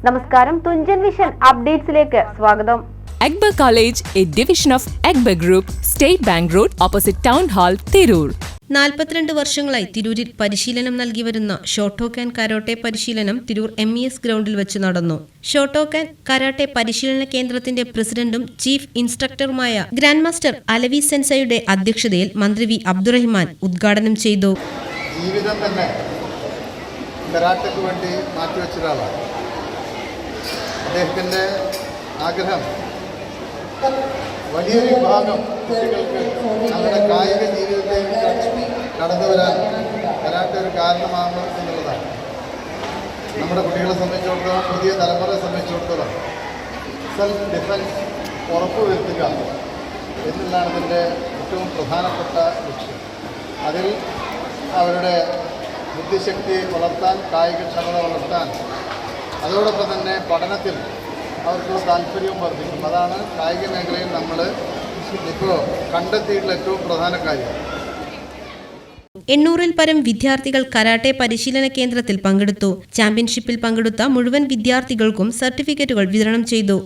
നമസ്കാരം, തുഞ്ചൻ വിഷൻ അപ്ഡേറ്റ്സിലേക്ക് സ്വാഗതം. Akbar College, a division of Akbar Group, State Bank Road, opposite Town Hall, Tirur. 42 വർഷങ്ങളായി തിരൂരിൽ പരിശീലനം നൽകി വരുന്ന ഷോട്ടോക്കാൻ കരാട്ടെ പരിശീലനം തിരൂർ MES ഗ്രൗണ്ടിൽ വെച്ച് നടന്നു. ഷോട്ടോക്കാൻ കരാട്ടെ പരിശീലന കേന്ദ്രത്തിന്റെ പ്രസിഡന്റും ചീഫ് ഇൻസ്ട്രക്ടറുമായ ഗ്രാൻഡ് മാസ്റ്റർ അലവി സെൻസയുടെ അധ്യക്ഷതയിൽ മന്ത്രി വി അബ്ദുറഹിമാൻ ഉദ്ഘാടനം ചെയ്തു. ജീവിതം തന്നെ കരാട്ടയ്ക്ക് വേണ്ടി മാറ്റിവെച്ച ഒരാളാണ്. അദ്ദേഹത്തിൻ്റെ ആഗ്രഹം വലിയൊരു വിഭാഗം കുട്ടികൾക്ക് നമ്മുടെ കായിക ജീവിതത്തിലേക്ക് കടന്നു വരാൻ കരാട്ടെ ഒരു കാരണമാകണം എന്നുള്ളതാണ്. നമ്മുടെ കുട്ടികളെ സംബന്ധിച്ചിടത്തോളം, പുതിയ തലമുറയെ സംബന്ധിച്ചിടത്തോളം സെൽഫ് ഡിഫൻസ് ഉറപ്പുവരുത്തുക എന്നുള്ളതാണ് ഇതിൻ്റെ ഏറ്റവും പ്രധാനപ്പെട്ട ലക്ഷ്യം. അതിൽ അവരുടെ ബുദ്ധിശക്തി വളർത്താൻ, കായികക്ഷമത വളർത്താൻ, അതോടൊപ്പം തന്നെ പഠനത്തിൽ അവർക്കുള്ള താല്പര്യവും വർദ്ധിക്കും. അതാണ് കായിക മേഖലയിൽ നമ്മൾ ഇപ്പോൾ കണ്ടെത്തിയിട്ടുള്ള ഏറ്റവും പ്രധാന കാര്യം. 800-ൽ പരം വിദ്യാർത്ഥികൾ കരാട്ടെ പരിശീലന കേന്ദ്രത്തിൽ പങ്കെടുത്തു. ചാമ്പ്യൻഷിപ്പിൽ പങ്കെടുത്ത മുഴുവൻ വിദ്യാർത്ഥികൾക്കും സർട്ടിഫിക്കറ്റുകൾ വിതരണം ചെയ്തു.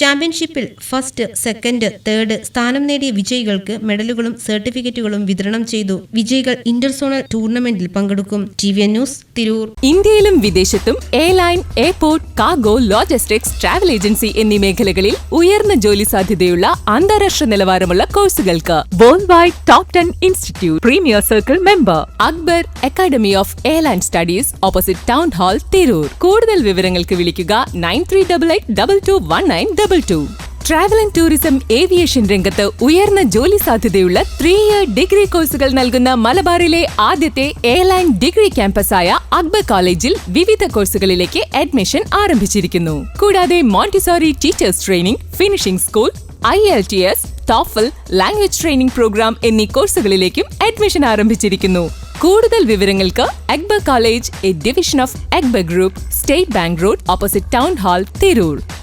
ചാമ്പ്യൻഷിപ്പിൽ ഫസ്റ്റ്, സെക്കൻഡ്, തേർഡ് സ്ഥാനം നേടിയ വിജയികൾക്ക് മെഡലുകളും സർട്ടിഫിക്കറ്റുകളും വിതരണം ചെയ്തു. വിജയികൾ ഇന്റർസോണൽ ടൂർണമെന്റിൽ പങ്കെടുക്കും. TVN news, Tirur. ഇന്ത്യയിലും വിദേശത്തും airline, airport, cargo, logistics, travel agency എന്നീ മേഖലകളിൽ ഉയർന്ന ജോലി സാധ്യതയുള്ള അന്താരാഷ്ട്ര നിലവാരമുള്ള കോഴ്സുകൾക്ക് world wide top 10 institute premier circle member Akbar academy of airline studies, opposite town hall, Tirur. കൂടുതൽ വിവരങ്ങൾക്ക് വിളിക്കുക 9388221922. ട്രാവൽ ആൻഡ് ടൂറിസം ഏവിയേഷൻ രംഗത്ത് ഉയർന്ന ജോലി സാധ്യതയുള്ള 3-year ഡിഗ്രി കോഴ്സുകൾ നൽകുന്ന മലബാറിലെ ആദ്യത്തെ എയർലൈൻ ഡിഗ്രി ക്യാമ്പസായ അക്ബർ കോളേജിൽ വിവിധ കോഴ്സുകളിലേക്ക് അഡ്മിഷൻ ആരംഭിച്ചിരിക്കുന്നു. കൂടാതെ Montessori teachers training, finishing school, IELTS, TOEFL, language training program എന്നീ കോഴ്സുകളിലേക്കും അഡ്മിഷൻ ആരംഭിച്ചിരിക്കുന്നു. കൂടുതൽ വിവരങ്ങൾക്ക് Akbar college, a division of Akbar group, state bank road, opposite town hall, Tirur.